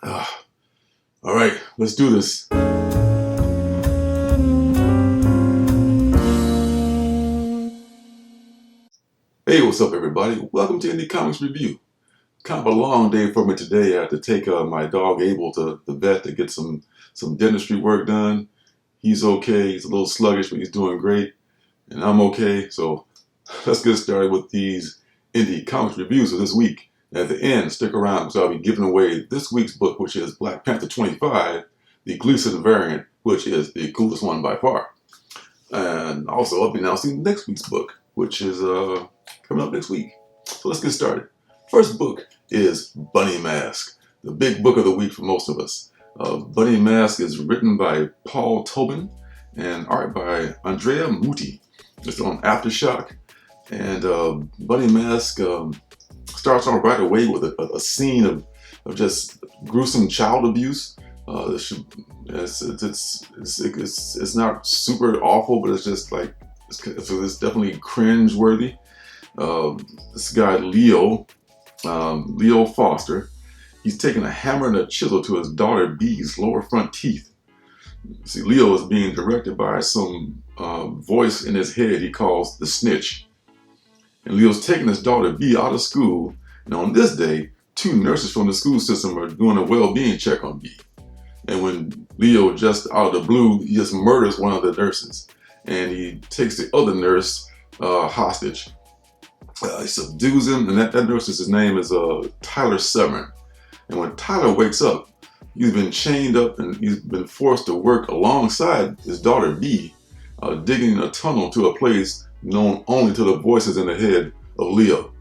Ah, all right, let's do this. Hey, what's up, everybody? Welcome to Indie Comics Review. Kind of a long day for me today. I had to take my dog Abel to the vet to get some dentistry work done. He's okay. He's a little sluggish, but he's doing great, and I'm okay. So let's get started with these Indie Comics reviews for this week. At the end, stick around because I'll be giving away this week's book, which is Black Panther 25, the Gleason variant, which is the coolest one by far. And also, I'll be announcing next week's book, which is coming up next week. So let's get started. First book is Bunny Mask, the big book of the week for most of us. Bunny Mask is written by Paul Tobin and art by Andrea Muti. It's on Aftershock. And Bunny Mask starts off right away with a scene of just gruesome child abuse. It's not super awful, but it's just like it's definitely cringe worthy. This guy Leo Foster, he's taking a hammer and a chisel to his daughter B's lower front teeth. See, Leo is being directed by some voice in his head he calls the Snitch. And Leo's taking his daughter B out of school, and on this day, two nurses from the school system are doing a well-being check on B. And when Leo, just out of the blue, he just murders one of the nurses, and he takes the other nurse hostage. He subdues him, and that nurse's name is Tyler Severn. And when Tyler wakes up, he's been chained up and he's been forced to work alongside his daughter B, digging a tunnel to a place known only to the voices in the head of Leo.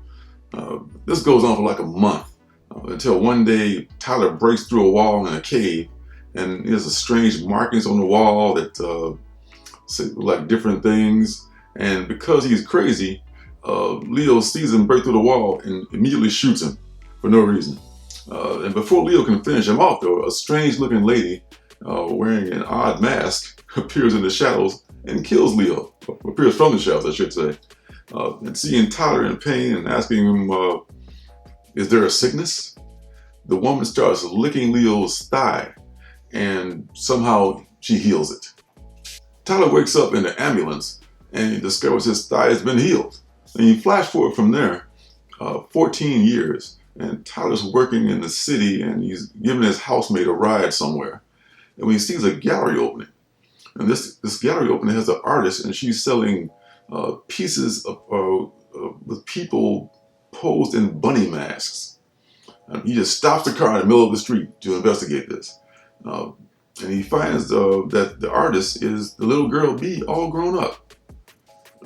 This goes on for like a month until one day Tyler breaks through a wall in a cave, and there's a strange markings on the wall that say like different things. And because he's crazy, Leo sees him break through the wall and immediately shoots him for no reason. And before Leo can finish him off, though, a strange-looking lady wearing an odd mask appears in the shadows and kills Leo. Appears from the shadows, I should say. And seeing Tyler in pain and asking him, is there a sickness? The woman starts licking Leo's thigh, and somehow she heals it. Tyler wakes up in the ambulance, and he discovers his thigh has been healed. And you flash forward from there, 14 years, and Tyler's working in the city, and he's giving his housemate a ride somewhere. And when he sees a gallery opening, and this gallery opening has an artist, and she's selling pieces with people posed in bunny masks. And he just stops the car in the middle of the street to investigate this. And he finds that the artist is the little girl B, all grown up.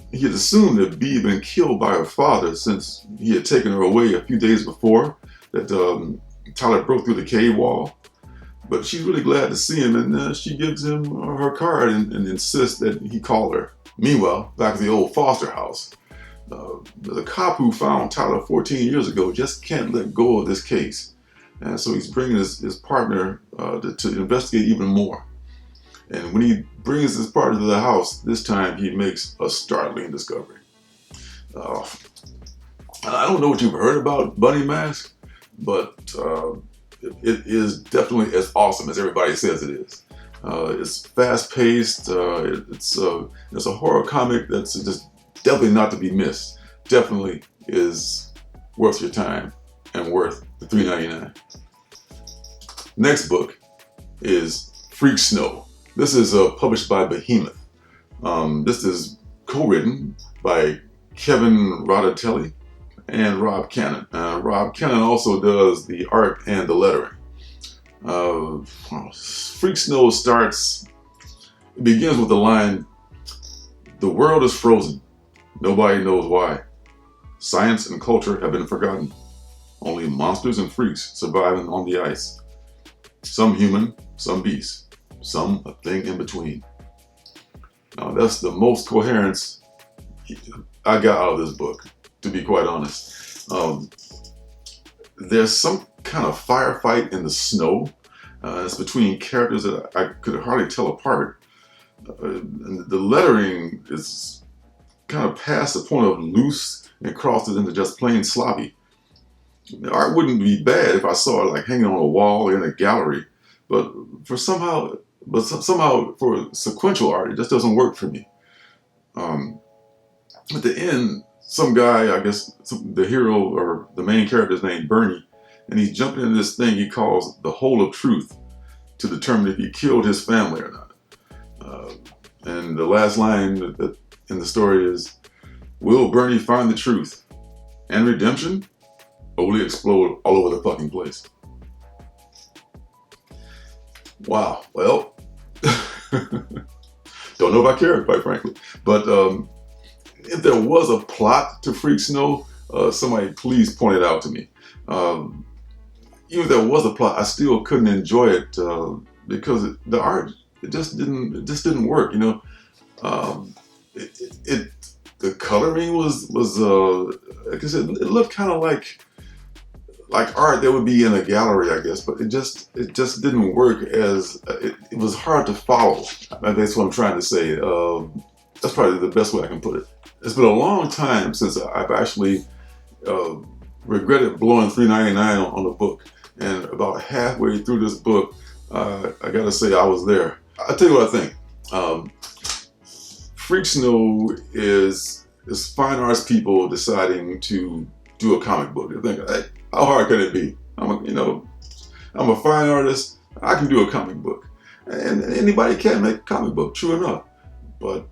He had assumed that B had been killed by her father since he had taken her away a few days before, that Tyler broke through the cave wall. But she's really glad to see him, and she gives him her card and insists that he call her. Meanwhile, back at the old Foster house, the cop who found Tyler 14 years ago just can't let go of this case. And so he's bringing his partner to investigate even more. And when he brings his partner to the house, this time he makes a startling discovery. I don't know what you've heard about Bunny Mask, but it is definitely as awesome as everybody says it is. It's fast-paced. It's a horror comic that's just definitely not to be missed. Definitely is worth your time and worth the $3.99. Next book is Freak Snow. This is published by Behemoth. This is co-written by Kevin Rodatelli and Rob Cannon. Rob Cannon also does the art and the lettering. Freak Snow it begins with the line, "The world is frozen. Nobody knows why. Science and culture have been forgotten. Only monsters and freaks surviving on the ice. Some human, some beast, some a thing in between." Now that's the most coherence I got out of this book, to be quite honest. There's some kind of firefight in the snow. It's between characters that I could hardly tell apart. And the lettering is kind of past the point of loose and crosses into just plain sloppy. The art wouldn't be bad if I saw it like hanging on a wall or in a gallery, but somehow for sequential art, it just doesn't work for me. Um, at the end, some guy, I guess the hero or the main character is named Bernie, and he's jumping in this thing he calls the hole of truth to determine if he killed his family or not. And the last line in the story is, "Will Bernie find the truth and redemption, or will he explode all over the fucking place?" Wow. Well, don't know if I care, quite frankly. But if there was a plot to Freak Snow, somebody please point it out to me. Even if there was a plot, I still couldn't enjoy it because the art it just didn't work. You know, the coloring was like I said, it looked kind of like art that would be in a gallery, I guess, but it just didn't work as it was hard to follow. That's what I'm trying to say. That's probably the best way I can put it. It's been a long time since I've actually regretted blowing $3.99 on a book, and about halfway through this book, I gotta say I was there. I'll tell you what I think. Freak Snow is fine arts people deciding to do a comic book. They think, hey, how hard can it be? I'm a fine artist. I can do a comic book, and anybody can make a comic book. True enough, but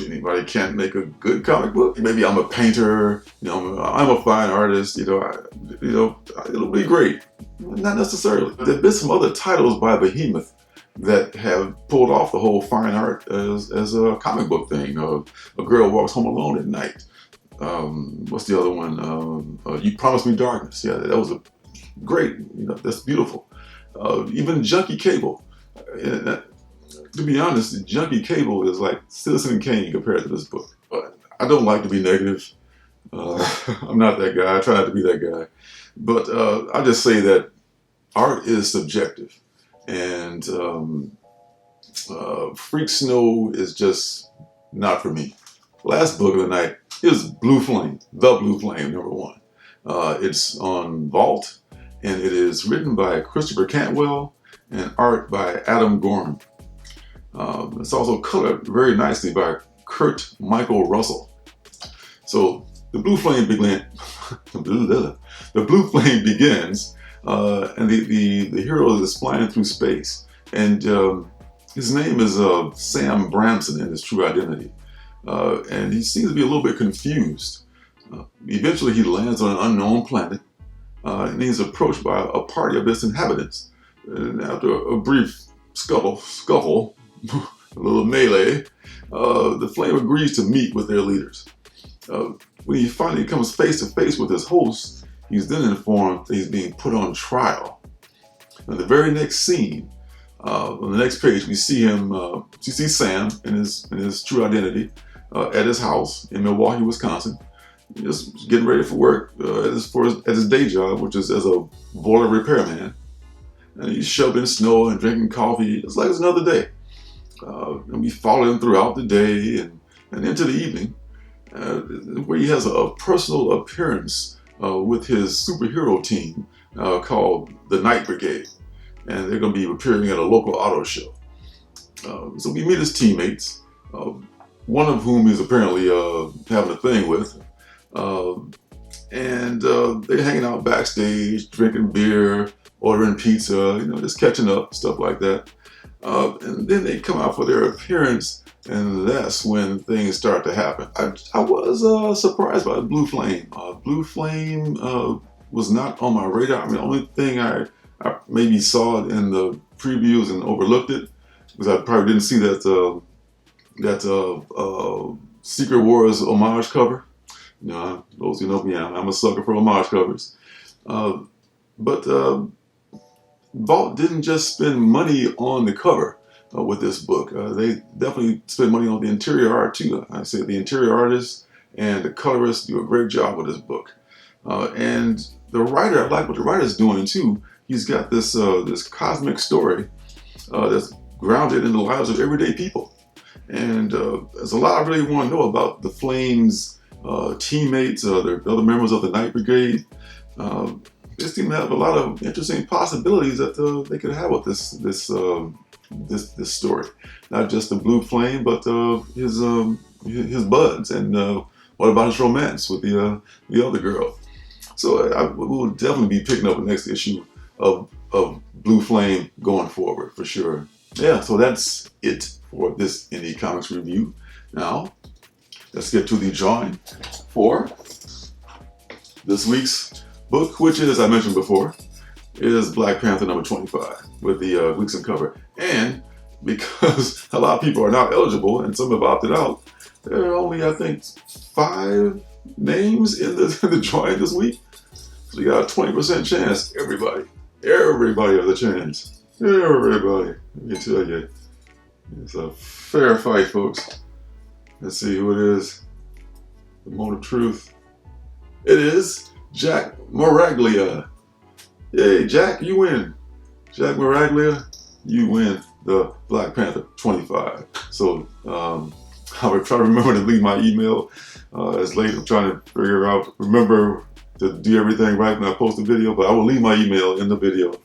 anybody can't make a good comic book. Maybe I'm a painter. You know, I'm a fine artist. You know, it'll be great. Not necessarily. There've been some other titles by Behemoth that have pulled off the whole fine art as a comic book thing. A Girl Walks Home Alone at Night. What's the other one? You Promised Me Darkness. Yeah, that was a great. You know, that's beautiful. Even Junkie Cable. To be honest, Junkie Cable is like Citizen Kane compared to this book. But I don't like to be negative. I'm not that guy. I try not to be that guy. But I'll just say that art is subjective. And Freak Snow is just not for me. Last book of the night is Blue Flame, The Blue Flame, #1. It's on Vault, and it is written by Christopher Cantwell and art by Adam Gorham. It's also colored very nicely by Kurt Michael Russell. So the Blue Flame begins, and the hero is flying through space, and his name is Sam Bramson in his true identity, and he seems to be a little bit confused. Eventually, he lands on an unknown planet, and he's approached by a party of its inhabitants. And after a brief scuffle, a little melee, the Flame agrees to meet with their leaders. When he finally comes face to face with his host, he's then informed that he's being put on trial. In the very next scene, on the next page, we see him. You see Sam in his true identity at his house in Milwaukee, Wisconsin, just getting ready for work at his day job, which is as a boiler repairman. And he's shoveling snow and drinking coffee. It's like it's another day. And we follow him throughout the day and into the evening, where he has a personal appearance with his superhero team called the Night Brigade. And they're going to be appearing at a local auto show. So we meet his teammates, one of whom he's apparently having a thing with. And they're hanging out backstage, drinking beer, ordering pizza, just catching up, stuff like that. And then they come out for their appearance, and that's when things start to happen. I was surprised by Blue Flame. Blue Flame was not on my radar. I mean, the only thing I maybe saw it in the previews and overlooked it, because I probably didn't see that Secret Wars homage cover. Those who know me, I'm a sucker for homage covers. But Vault didn't just spend money on the cover with this book. They definitely spent money on the interior art too. I say the interior artists and the colorists do a great job with this book. And the writer, I like what the writer's doing too. He's got this cosmic story that's grounded in the lives of everyday people. And there's a lot I really want to know about the Flame's teammates, their other members of the Night Brigade. This team have a lot of interesting possibilities that they could have with this story. Not just the Blue Flame, but his buds, and what about his romance with the other girl? So we will definitely be picking up the next issue of Blue Flame going forward for sure. Yeah, so that's it for this Indie Comics review. Now, let's get to the drawing for this week's book, which is, as I mentioned before, is Black Panther number 25 with the Gleason cover. And because a lot of people are now eligible and some have opted out, there are only, I think, 5 names in the drawing this week. So you got a 20% chance. Everybody has a chance. Everybody. Let me tell you, it's a fair fight, folks. Let's see who it is. The moment of truth. It is Jack Maraglia. Yay, Jack, you win. Jack Maraglia, you win the Black Panther 25. So I would try to remember to leave my email. It's late. I'm trying to remember to do everything right when I post the video, but I will leave my email in the video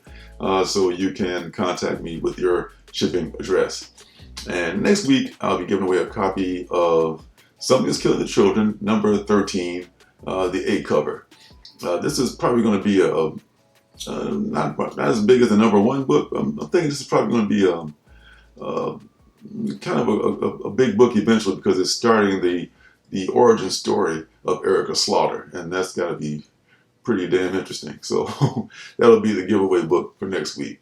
so you can contact me with your shipping address. And next week, I'll be giving away a copy of Something is Killing the Children, number 13, the 8 cover. This is probably going to be not as big as the number 1 book. I'm thinking this is probably going to be kind of a big book eventually, because it's starting the origin story of Erica Slaughter, and that's got to be pretty damn interesting. So that'll be the giveaway book for next week.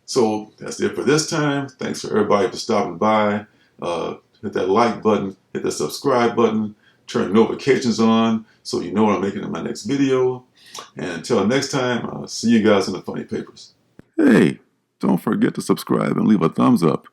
So that's it for this time. Thanks for everybody for stopping by. Hit that like button, hit the subscribe button, turn notifications on so you know when I'm making in my next video. And until next time, I'll see you guys in the funny papers. Hey, don't forget to subscribe and leave a thumbs up.